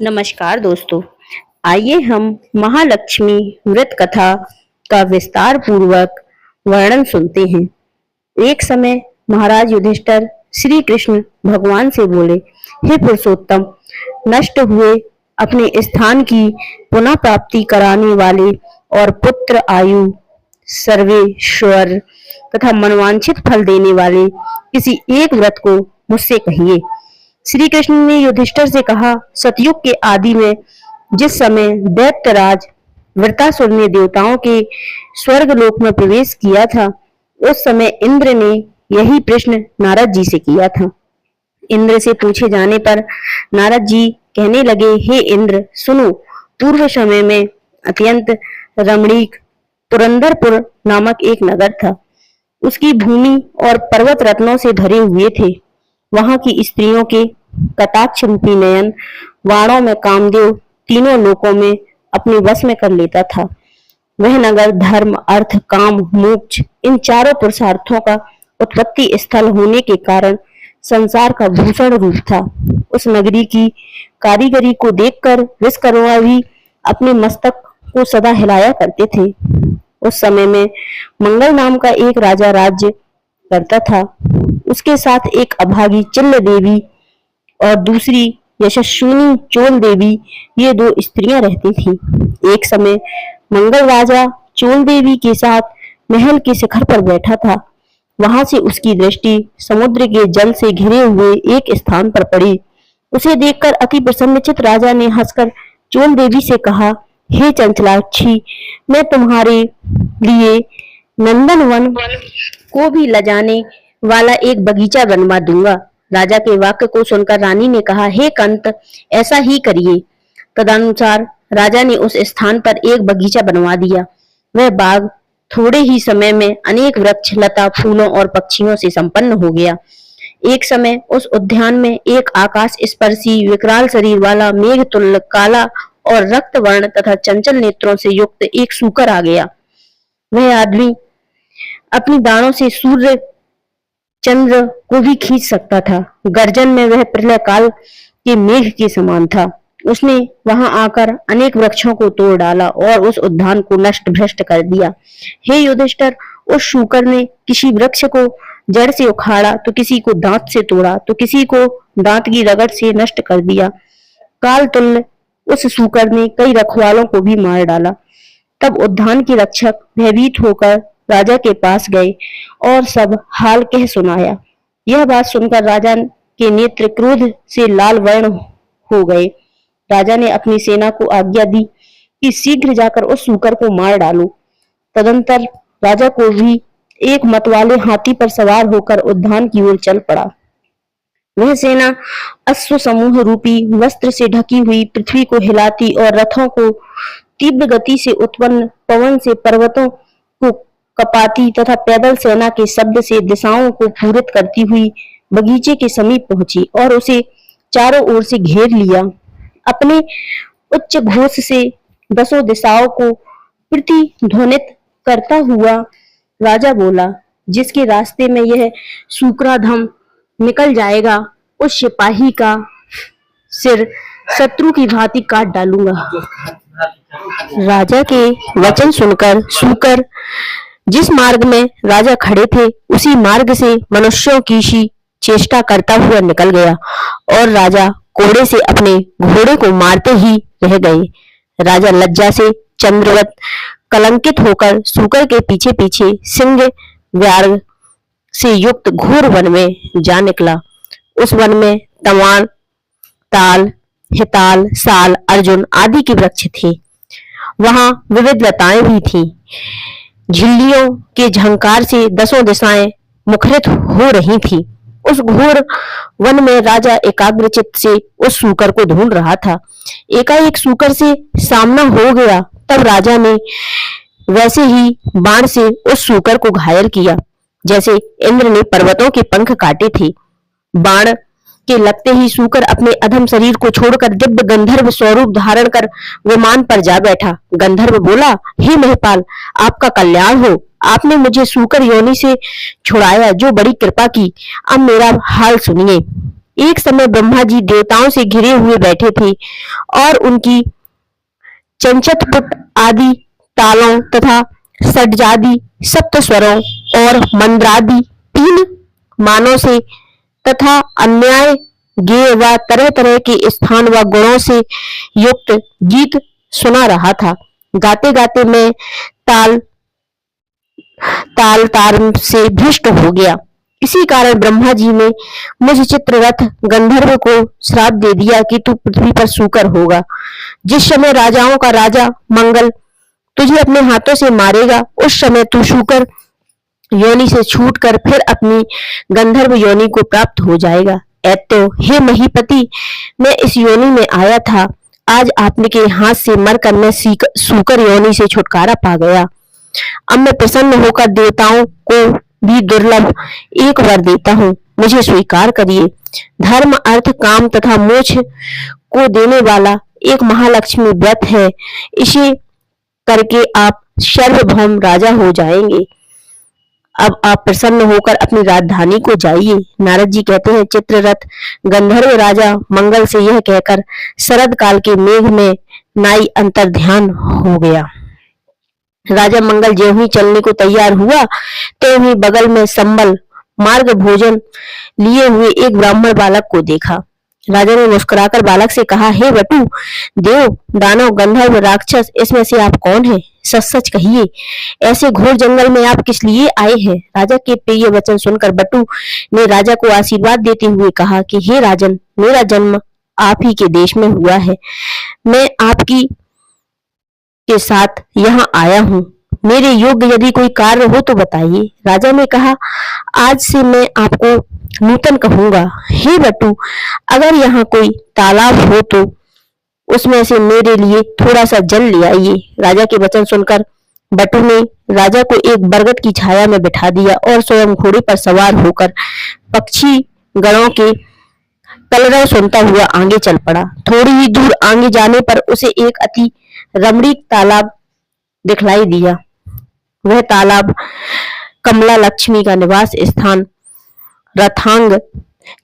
नमस्कार दोस्तों। आइए हम महालक्ष्मी व्रत कथा का विस्तार पूर्वक वर्णन सुनते हैं। एक समय महाराज युधिष्ठिर श्री कृष्ण भगवान से बोले, हे पुरुषोत्तम, नष्ट हुए अपने स्थान की पुनः प्राप्ति कराने वाले और पुत्र आयु सर्वेश्वर तथा मनवांछित फल देने वाले किसी एक व्रत को मुझसे कहिए। श्री कृष्ण ने युधिष्ठिर से कहा, सतयुग के आदि में जिस समय दैत्यराज वृत्रासुर ने देवताओं के स्वर्ग लोक में प्रवेश किया था, उस समय इंद्र ने यही प्रश्न नारद जी से किया था। इंद्र से पूछे जाने पर नारद जी कहने लगे, हे इंद्र, सुनो, पूर्व समय में अत्यंत रमणीक पुरंदरपुर नामक एक नगर था। उसकी भूमि और पर्वत रत्नों से भरे हुए थे। वहां की स्त्रियों के कटाक्ष रूपी नयन वाणों में कामदेव तीनों लोकों में अपने वश में कर लेता था। वह नगर धर्म, अर्थ, काम, मोक्ष इन चारों पुरुषार्थों का उत्पत्ति स्थल होने के कारण संसार का भूषण रूप था। उस नगरी की कारीगरी को देखकर विश्वकर्मा भी अपने मस्तक को सदा हिलाया करते थे। उस समय में मंगल नाम का एक राजा राज्य करता था। उसके साथ एक अभागी चिल्ल देवी और दूसरी यशस्विनी चोल देवी, ये दो स्त्रियां रहती थीं। एक समय मंगल राजा चोल देवी के साथ महल के शिखर पर बैठा था। वहां से उसकी दृष्टि समुद्र के जल से घिरे हुए एक स्थान पर पड़ी। उसे देखकर अति प्रसन्नचित्त राजा ने हंसकर चोल देवी से कहा, हे चंचलाक्षी, मैं तुम्हारे लिए नंदनवन को भी लजाने वाला एक बगीचा बनवा दूंगा। राजा के वाक्य को सुनकर रानी ने कहा, हे कंत, ऐसा ही करिए। तदनुसार राजा ने उस स्थान पर एक बगीचा बनवा दिया। वह बाग थोड़े ही समय में अनेक वृक्ष, लता, फूलों और पक्षियों से संपन्न हो गया। एक समय उस उद्यान में एक आकाश स्पर्शी विकराल शरीर वाला मेघ तुल्य काला और रक्त वर्ण तथा चंचल नेत्रों से युक्त एक सूकर आ गया। वह आदमी अपनी दाढ़ों से सूर्य चंद्र को भी खींच सकता था। गर्जन में वह प्रलय काल के मेघ के समान था। उसने वहां आकर अनेक वृक्षों को तोड़ डाला और उस उद्यान को नष्ट भ्रष्ट कर दिया। हे युधिष्ठिर, उस शूकर ने किसी वृक्ष को जड़ से उखाड़ा तो किसी को दांत से तोड़ा तो किसी को दांत की रगड़ से नष्ट कर दिया। काल तुल्य उस शूकर ने कई रखवालों को भी मार डाला। तब उद्यान के रक्षक भयभीत होकर राजा के पास गए और सब हाल कह सुनाया। यह बात सुनकर राजा के नेत्र क्रोध से लाल वर्ण हो गए। राजा ने अपनी सेना को आज्ञा दी कि शीघ्र जाकर उस शूकर को मार डालो। तदंतर राजा को भी एक मतवाले हाथी पर सवार होकर उद्यान की ओर चल पड़ा। वह सेना अश्व समूह रूपी वस्त्र से ढकी हुई पृथ्वी को हिलाती और रथों को तीव्र गति से उत्पन्न पवन से पर्वतों को कपाती तथा पैदल सेना के शब्द से दिशाओं को पूरित करती हुई बगीचे के समीप पहुंची और उसे चारों ओर से घेर लिया। अपने उच्च घोष से दसों दिशाओं को प्रतिध्वनित करता हुआ राजा बोला, जिसके रास्ते में यह सूकराधम निकल जाएगा, उस सिपाही का सिर शत्रु की भांति काट डालूंगा। राजा के वचन सुनकर सूकर जिस मार्ग में राजा खड़े थे उसी मार्ग से मनुष्यों की सी चेष्टा करता हुआ निकल गया और राजा कोड़े से अपने घोड़े को मारते ही रह गए। राजा लज्जा से चंद्रवत कलंकित होकर सूकर के पीछे पीछे सिंह व्याघ्र से युक्त घोर वन में जा निकला। उस वन में तमार, ताल, हिताल, साल, अर्जुन आदि के वृक्ष थे। वहां विविध लताएं भी थीं। झिल्लियों के झंकार से दसों दिशाएं मुखरित हो रही थीं। उस घोर वन में राजा एकाग्रचित्त से उस सूकर को ढूंढ रहा था। एकाएक सूकर से सामना हो गया। तब राजा ने वैसे ही बाण से उस सूकर को घायल किया जैसे इंद्र ने पर्वतों के पंख काटे थे। बाण के लगते ही सूकर अपने अधम शरीर को छोड़कर दिव्य गंधर्व स्वरूप धारण कर विमान पर जा बैठा। गंधर्व बोला, हे महिपाल, आपका कल्याण हो। आपने मुझे सूकर योनि से छुड़ाया, जो बड़ी कृपा की। अब मेरा हाल सुनिए। एक समय ब्रह्मा जी देवताओं से घिरे हुए बैठे थे और उनकी चंचतपुट आदि तालों तथा षड्जादि सप्त स्वरों और मंद्रादि तीन मानों से तथा अन्याय गेय व तरह तरह के स्थान व गुणों से युक्त गीत सुना रहा था। गाते गाते मैं ताल ताल तार से भ्रष्ट हो गया। इसी कारण ब्रह्मा जी ने मुझ चित्ररथ गंधर्व को श्राप दे दिया कि तू पृथ्वी पर सूकर होगा। जिस समय राजाओं का राजा मंगल तुझे अपने हाथों से मारेगा, उस समय तू शूकर योनि से छूटकर फिर अपनी गंधर्व योनि को प्राप्त हो जाएगा। ऐतो हे महीपति, मैं इस योनि में आया था, आज आपने के हाथ से मरकर मैं सूकर योनि से छुटकारा पा गया। अब मैं प्रसन्न होकर देवताओं को भी दुर्लभ एक वर देता हूँ, मुझे स्वीकार करिए। धर्म अर्थ काम तथा मोक्ष को देने वाला एक महालक्ष्मी व्रत है, इसे करके आप सर्वभौम राजा हो जाएंगे। अब आप प्रसन्न होकर अपनी राजधानी को जाइए। नारद जी कहते हैं, चित्ररथ गंधर्व राजा मंगल से यह कहकर शरद काल के मेघ में नाई अंतर ध्यान हो गया। राजा मंगल ज्यों ही चलने को तैयार हुआ, त्यों ही बगल में संबल मार्ग भोजन लिए हुए एक ब्राह्मण बालक को देखा। राजा ने मुस्कुराकर बालक से कहा, हे बटू, देव दानव गंधर्व राक्षस, इसमें से आप कौन हैं? सच सच कहिए, ऐसे घोर जंगल में आप किस लिए आए हैं? राजा के प्रिय वचन सुनकर बटू ने राजा को आशीर्वाद देते हुए कहा कि हे राजन, मेरा जन्म आप ही के देश में हुआ है, मैं आपकी के साथ यहाँ आया हूँ, मेरे योग्य यदि कोई कार्य हो तो बताइए। राजा ने कहा, आज से मैं आपको नूतन कहूंगा। हे बटू, अगर यहाँ कोई तालाब हो तो उसमें से मेरे लिए थोड़ा सा जल ले आइए। राजा के वचन सुनकर बटू ने राजा को एक बरगद की छाया में बिठा दिया और स्वयं घोड़े पर सवार होकर पक्षी गणों के कलरव सुनता हुआ आगे चल पड़ा। थोड़ी ही दूर आगे जाने पर उसे एक अति रमणीक तालाब दिखलाई दिया। वह तालाब कमला लक्ष्मी का निवास स्थान रथांग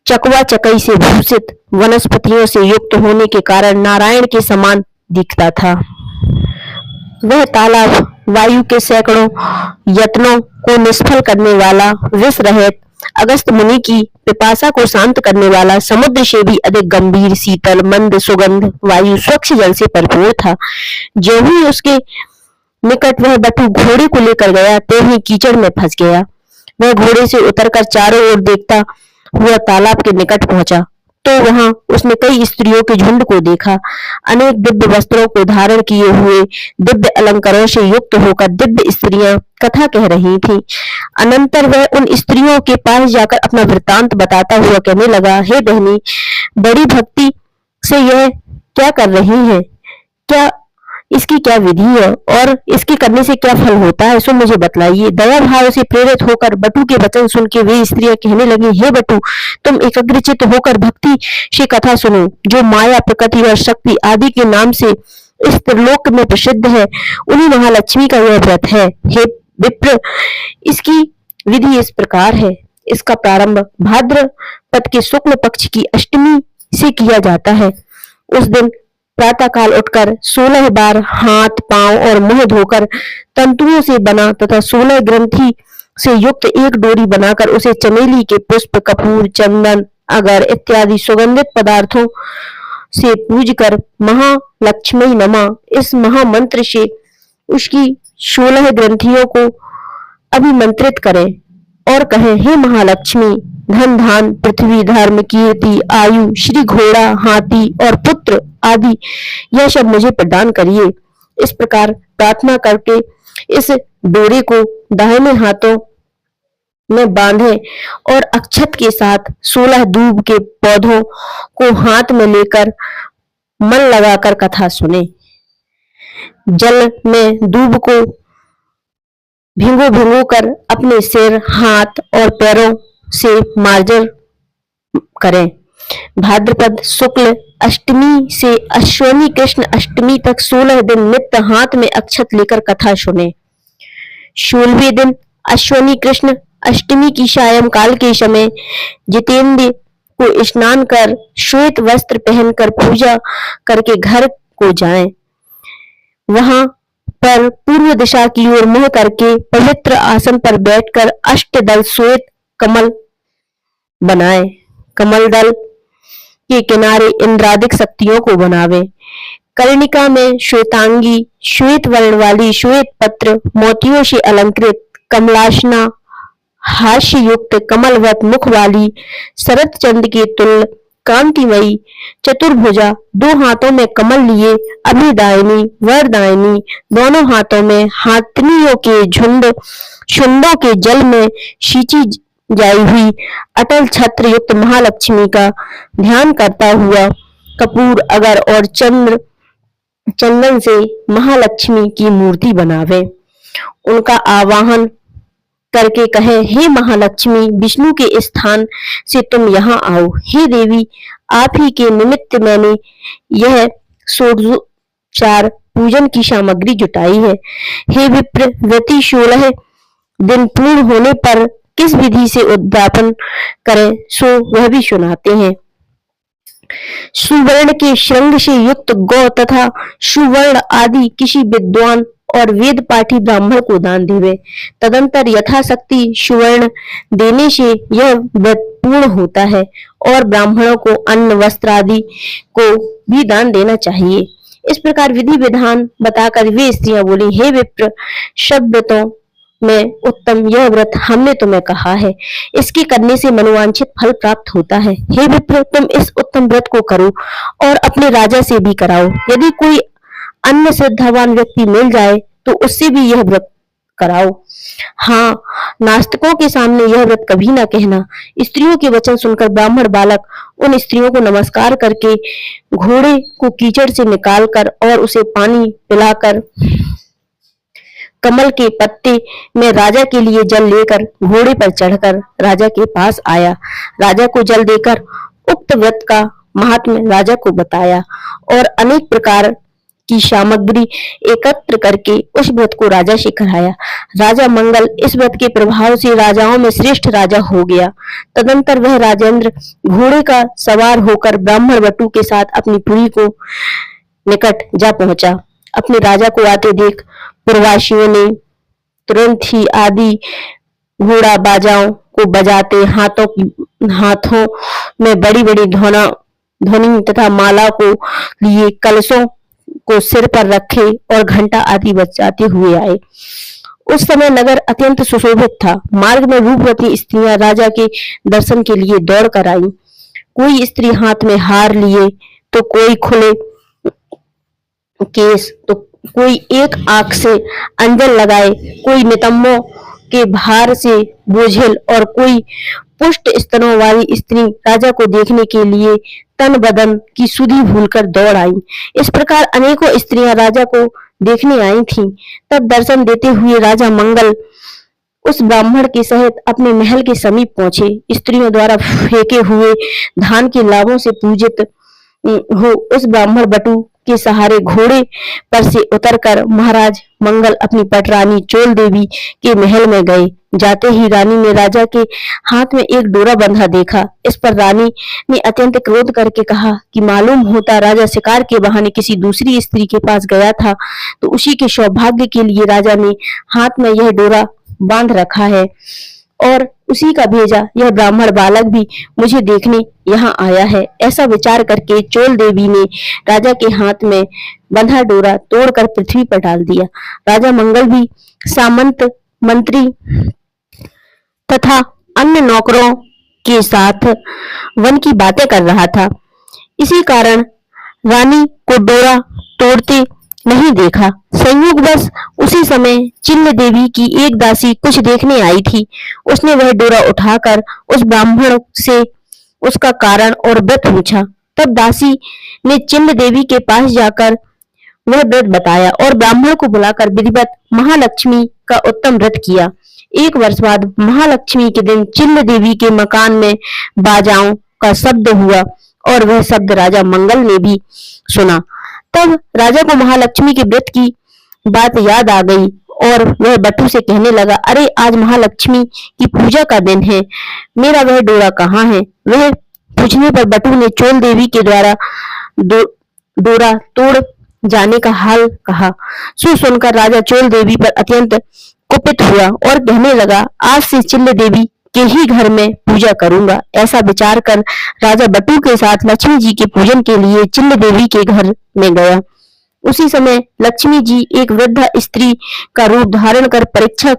चकवा चकई से भूषित वनस्पतियों से युक्त होने के कारण नारायण के समान दिखता था। वह तालाब वायु के सैकड़ों यत्नों को निष्फल करने वाला, विष रहित अगस्त मुनि की पिपासा को शांत करने वाला, समुद्र से भी अधिक गंभीर, शीतल, मंद सुगंध वायु, स्वच्छ जल से भरपूर था। जो ही उसके निकट वह बटू घोड़े को लेकर गया, तो ही कीचड़ में फंस गया। वह घोड़े से उतरकर चारों ओर देखता हुआ तालाब के निकट पहुंचा तो वहां उसने कई स्त्रियों के झुंड को देखा। अनेक दिव्य वस्त्रों को धारण किए हुए, दिव्य अलंकारों से युक्त होकर दिव्य स्त्रियां कथा कह रही थीं। अनंतर वह उन स्त्रियों के पास जाकर अपना वृत्तांत बताता हुआ कहने लगा, हे बहनी, बड़ी भक्ति से यह क्या कर रही हैं? क्या इसकी क्या विधि है और इसके करने से क्या फल होता है, सो मुझे बतलाइए। दया भाव से प्रेरित होकर बटू के वचन सुन के वे स्त्रियां कहने लगी, हे बटू, तुम एकाग्रचित्त होकर भक्ति से कथा सुनो, जो माया, प्रकृति और शक्ति आदि के नाम से इस त्रिलोक में प्रसिद्ध है, उन्हीं महालक्ष्मी का यह व्रत है। हे विप्र, इसकी विधि इस प्रकार है। इसका प्रारंभ भाद्रपद के शुक्ल पक्ष की अष्टमी से किया जाता है। उस दिन प्रातः काल उठकर 16 बार हाथ, पांव और मुंह धोकर तंतुओं से बना तथा 16 ग्रंथि से युक्त एक डोरी बनाकर उसे चमेली के पुष्प, कपूर, चंदन, अगर इत्यादि सुगंधित पदार्थों से पूजकर महालक्ष्मी नमः इस महामंत्र से उसकी 16 ग्रंथियों को अभिमंत्रित करें और कहें, हे महालक्ष्मी, धन धान, पृथ्वी, धर्म, कीर्ति, आयु, श्री घोड़ा, हाथी और पुत्र आदि यह सब मुझे प्रदान करिए। इस प्रकार प्रार्थना करके इस डोरे को दाहिने हाथों में बांधे और अक्षत के साथ 16 दूब के पौधों को हाथ में लेकर मन लगाकर कथा सुने। जल में दूब को भिगो भिगो कर अपने सिर, हाथ और पैरों से मार्जन करें। भाद्रपद शुक्ल अष्टमी से अश्विनी कृष्ण अष्टमी तक 16 दिन नित्य हाथ में अक्षत लेकर कथा सुने। 16वें दिन अश्विनी कृष्ण अष्टमी की सायं काल के समय जितेंद्र को स्नान कर श्वेत वस्त्र पहनकर पूजा करके घर को जाएं। वहां पर पूर्व दिशा की ओर मुंह करके पवित्र आसन पर बैठकर अष्टदल श्वेत कमल बनाए। कमल दल के किनारे इंद्रादिक शक्तियों को बनावे। कर्णिका में श्वेतांगी, श्वेत वर्ण वाली श्वेत पत्र, मोतियों से अलंकृत कमलासना, हास्य युक्त कमलवत मुख वाली, शरद चंद्र के तुल्य कांतिमयी चतुर्भुजा, दो हाथों में कमल लिए अभिदायिनी वरदायिनी, दोनों हाथों में हाथनियों के झुंड, शुंडों के जल में सींची जाई हुई अटल छत्र युक्त महालक्ष्मी का ध्यान करता हुआ कपूर, अगर और चंदन से महालक्ष्मी की मूर्ति बनावे। उनका आवाहन करके कहे, हे महालक्ष्मी, विष्णु के स्थान से तुम यहाँ आओ। हे देवी, आप ही के निमित्त मैंने यह षोडशोपचार पूजन की सामग्री जुटाई है। हे विप्र, व्रती 16 दिन पूर्ण होने पर किस विधि से उद्यापन करें सो वह भी सुनाते हैं। सुवर्ण के श्रृंग से युक्त गौ तथा सुवर्ण आदि किसी विद्वान और वेद पाठी ब्राह्मण को दान देवे। तदंतर यथाशक्ति सुवर्ण देने से यह व्रत पूर्ण होता है और ब्राह्मणों को अन्न वस्त्र आदि को भी दान देना चाहिए। इस प्रकार विधि विधान बताकर वे स्त्रियां बोली, हे विप्र, सब व्रतों में उत्तम यह व्रत हमने तुम्हें कहा है, इसके करने से मनोवांछित फल प्राप्त होता है। हे विप्र, तुम इस उत्तम व्रत को करो और अपने राजा से भी कराओ। यदि कोई अन्य श्रद्धावान व्यक्ति मिल जाए तो उससे भी यह व्रत कराओ। हाँ, नास्तिकों के सामने यह व्रत कभी ना कहना। स्त्रियों के वचन सुनकर ब्राह्मण बालक उन स्त्रियों को नमस्कार करके घोड़े को कीचड़ से निकालकर और उसे पानी पिलाकर कमल के पत्ते में राजा के लिए जल लेकर घोड़े पर चढ़कर राजा के पास आया। राजा को जल देकर उक्त व्रत का महात्म्य राजा को बताया और अनेक प्रकार की सामग्री एकत्र करके उस व्रत को राजा से कराया। राजा मंगल इस व्रत के प्रभाव से राजाओं में श्रेष्ठ राजा हो गया। तदंतर वह राजेंद्र घोड़े का सवार होकर ब्राह्मण बटु के साथ अपनी पुरी को निकट जा पहुंचा। अपने राजा को आते देख पुरवासियों ने तुरंत ही आदि घोड़ा बाजाओं को बजाते हाथों में बड़ी बड़ी ध्वनि तथा माला को लिए कलशों को सिर पर रखे और घंटा आदि बजाते हुए आए। उस समय नगर अत्यंत सुशोभित था। मार्ग में रूपवती स्त्रियां राजा के दर्शन के लिए दौड़ कर आई। कोई स्त्री हाथ में हार लिए तो कोई खुले केस, तो कोई एक आंख से अंजन लगाए, कोई नितंबों के भार से बोझिल और कोई पुष्ट स्तनों वाली स्त्री राजा को देखने के लिए तन बदन की सुधि भूलकर दौड़ आई। इस प्रकार अनेकों स्त्रियां राजा को देखने आई थीं। तब दर्शन देते हुए राजा मंगल उस ब्राह्मण के सहित अपने महल के समीप पहुंचे। स्त्रियों द्वारा फेंके हुए धान के लाभों से पूजित हो उस ब्राह्मण बटु के सहारे घोड़े पर से उतरकर महाराज मंगल अपनी पटरानी चोल देवी के महल में गए। जाते ही रानी ने राजा के हाथ में एक डोरा बंधा देखा। इस पर रानी ने अत्यंत क्रोध करके कहा कि मालूम होता राजा शिकार के बहाने किसी दूसरी स्त्री के पास गया था, तो उसी के सौभाग्य के लिए राजा ने हाथ में यह डोरा बांध रखा है और उसी का भेजा यह ब्राह्मण बालक भी मुझे देखने यहाँ आया है। ऐसा विचार करके चोल देवी ने राजा के हाथ में बंधा डोरा तोड़कर पृथ्वी पर डाल दिया। राजा मंगल भी सामंत, मंत्री तथा अन्य नौकरों के साथ वन की बातें कर रहा था। इसी कारण रानी को डोरा तोड़ते नहीं देखा। संयोगवश उसी समय चिल्ल देवी की एक दासी कुछ देखने आई थी। उसने वह डोरा उठाकर उस ब्राह्मण से उसका कारण और व्रत पूछा। तब दासी ने चिल्ल देवी के पास जाकर वह व्रत बताया और ब्राह्मण को बुलाकर विधिवत महालक्ष्मी का उत्तम व्रत किया। एक वर्ष बाद महालक्ष्मी के दिन चिल्ल देवी के मकान में बाजाओं का शब्द हुआ और वह शब्द राजा मंगल ने भी सुना। तब राजा को महालक्ष्मी के व्रत की बात याद आ गई और वह बटू से कहने लगा, अरे आज महालक्ष्मी की पूजा का दिन है, मेरा वह डोरा कहाँ है? वह पूछने पर बटू ने चोल देवी के द्वारा डोरा तोड़ जाने का हाल कहा। सुनकर राजा चोल देवी पर अत्यंत कुपित हुआ और कहने लगा, आज से चिल्ल देवी के ही घर में पूजा करूंगा। ऐसा विचार कर राजा बटू के साथ लक्ष्मी जी के पूजन के लिए चिल्ल देवी के घर में गया। उसी समय लक्ष्मी जी एक वृद्ध स्त्री का रूप धारण कर परीक्षा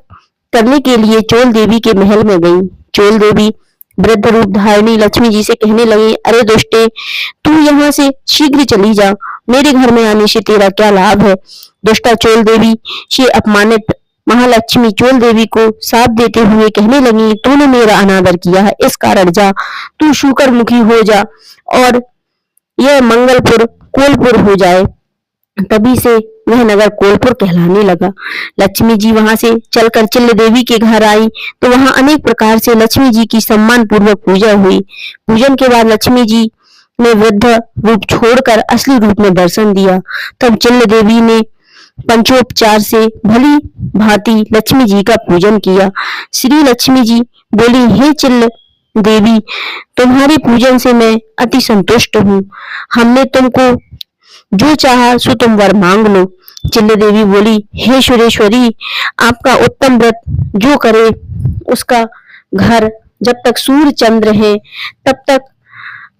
करने के लिए चोल देवी के महल में गई। चोल देवी वृद्ध रूप धारिणी लक्ष्मी जी से कहने लगी, अरे दुष्टे, तू यहाँ से शीघ्र चली जा। मेरे घर में आने से तेरा क्या लाभ है। दुष्टा चोल देवी से अपमानित महालक्ष्मी चोल देवी को साथ देते हुए कहने लगी, तूने मेरा अनादर किया है, इस कारण जा, तू शूकर मुखी हो जा और यह मंगलपुर कोलपुर हो जाए। तभी से वह नगर कोलपुर कहलाने लगा। लक्ष्मी जी वहां से चलकर चिल्ल देवी के घर आई तो वहां अनेक प्रकार से लक्ष्मी जी की सम्मान पूर्वक पूजा हुई। पूजन के बाद लक्ष्मी जी ने वृद्ध रूप छोड़कर असली रूप में दर्शन दिया। तब चिल्ल देवी ने पंचोपचार से भली भांति लक्ष्मी जी का पूजन किया। श्री लक्ष्मी जी बोली, हे चिल्ल देवी, तुम्हारे पूजन से मैं अति संतुष्ट हूँ। हमने तुमको जो चाहा सो तुम वर मांग लो। चिल्ल देवी बोली, हे सुरेश्वरी, आपका उत्तम व्रत जो करे उसका घर जब तक सूर्य चंद्र है तब तक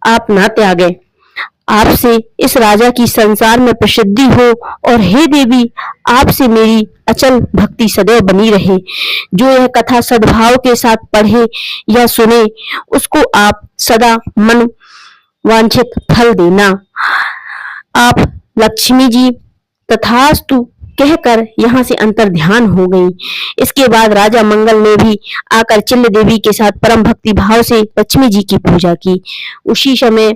आप ना त्यागे। आपसे इस राजा की संसार में प्रसिद्धि हो और हे देवी, आपसे मेरी अचल भक्ति सदैव बनी रहे। जो यह कथा सद्भाव के साथ पढ़े या सुने उसको आप सदा मन वांछित फल देना। आप लक्ष्मी जी तथास्तु कहकर यहाँ से अंतर ध्यान हो गई। इसके बाद राजा मंगल ने भी आकर चिल्ल देवी के साथ परम भक्ति भाव से लक्ष्मी जी की पूजा की। उसी समय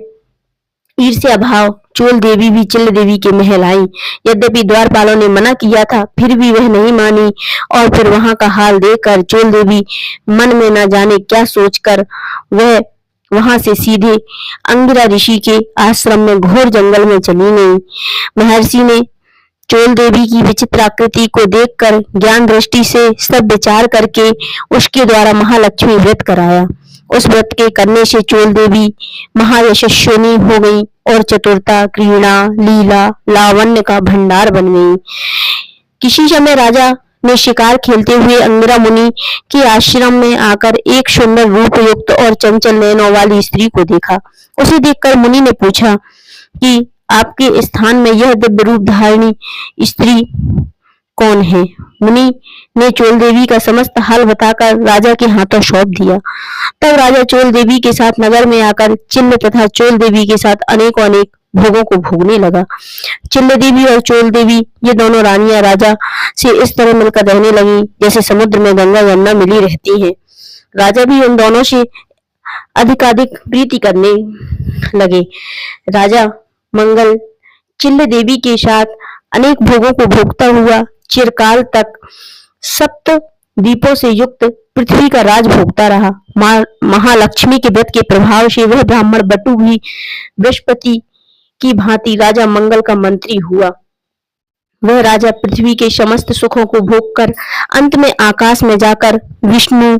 ईर्ष्या भाव चोल देवी भी चिल्ल देवी के महल आई। यद्यपि द्वारपालों ने मना किया था फिर भी वह नहीं मानी और फिर वहां का हाल देखकर चोल देवी मन में न जाने क्या सोचकर वह वहां से सीधे अंगिरा ऋषि के आश्रम में घोर जंगल में चली गई। महर्षि ने चोल देवी की विचित्र आकृति को देखकर ज्ञान दृष्टि से सब विचार करके उसके द्वारा महालक्ष्मी व्रत कराया। उस व्रत के करने से चोल देवी महायशस्विनी हो गई और चतुरता, क्रीड़ा, लीला, लावण्य का भंडार बन गई। किसी समय राजा ने शिकार खेलते हुए अंगिरा मुनि के आश्रम में आकर एक सुंदर रूप युक्त और चंचल नैनों वाली स्त्री को देखा। उसे देखकर मुनि ने पूछा कि आपके स्थान में यह दिव्य रूप धारिणी स्त्री कौन है। मुनि ने चोल देवी का समस्त हाल बताकर राजा के हाथों सौंप दिया। तब राजा चोल देवी के साथ नगर में आकर चिल्ल तथा चोल देवी के साथ अनेकों अनेक भोगों को भोगने लगा। चिल्ल देवी और चोल देवी ये दोनों रानियां राजा से इस तरह मिलकर रहने लगी जैसे समुद्र में गंगा यमुना मिली रहती हैं। राजा भी उन दोनों से अधिकाधिक प्रीति करने लगे। राजा मंगल चिल्ल देवी के साथ अनेक भोगों को भोगता हुआ चिरकाल तक सप्त दीपों से युक्त पृथ्वी का राज भोगता रहा। महालक्ष्मी के व्रत के प्रभाव से वह ब्राह्मण बटू भी बृहस्पति की भांति राजा मंगल का मंत्री हुआ। वह राजा पृथ्वी के समस्त सुखों को भोगकर अंत में आकाश में जाकर विष्णु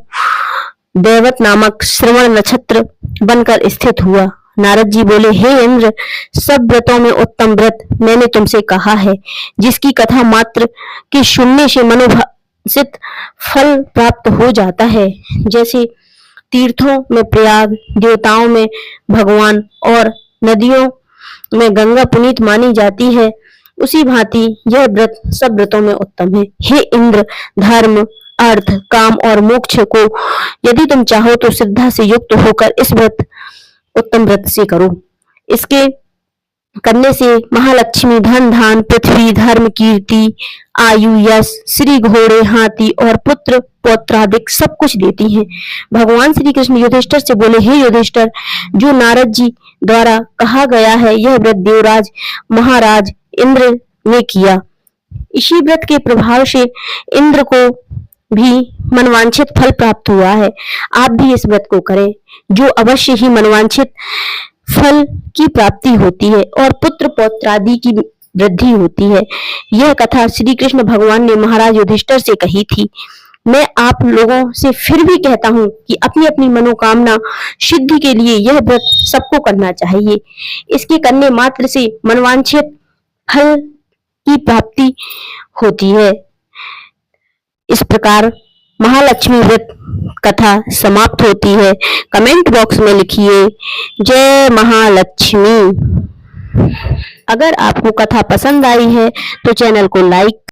देवत नामक श्रवण नक्षत्र बनकर स्थित हुआ। नारद जी बोले, हे इंद्र, सब व्रतों में उत्तम व्रत मैंने तुमसे कहा है, जिसकी कथा मात्र के सुनने से मनोभासित फल प्राप्त हो जाता है। जैसे तीर्थों में प्रयाग, देवताओं में भगवान और नदियों में गंगा पुनीत मानी जाती है, उसी भांति यह व्रत सब व्रतों में उत्तम है। हे इंद्र, धर्म, अर्थ, काम और मोक्ष को यदि तुम चाहो तो श्रद्धा से युक्त होकर इस व्रत उत्तम व्रत से करो। इसके करने से महालक्ष्मी धन धान, पृथ्वी, धर्म, कीर्ति, आयु, यश, श्री घोड़े, हाथी और पुत्र पौत्रादिक सब कुछ देती हैं। भगवान श्री कृष्ण युधिष्ठिर से बोले, हे युधिष्ठिर, जो नारद जी द्वारा कहा गया है यह व्रत देवराज महाराज इंद्र ने किया। इसी व्रत के प्रभाव से इंद्र को भी मनवांछित फल प्राप्त हुआ है। आप भी इस व्रत को करें, जो अवश्य ही मनवांछित फल की प्राप्ति होती है और पुत्र पौत्रादि की वृद्धि होती है। यह कथा श्री कृष्ण भगवान ने महाराज युधिष्ठिर से कही थी। मैं आप लोगों से फिर भी कहता हूँ कि अपनी अपनी मनोकामना सिद्धि के लिए यह व्रत सबको करना चाहिए। इसके करने मात्र से मनवांछित फल की प्राप्ति होती है। इस प्रकार महालक्ष्मी व्रत कथा समाप्त होती है। कमेंट बॉक्स में लिखिए जय महालक्ष्मी। अगर आपको कथा पसंद आई है तो चैनल को लाइक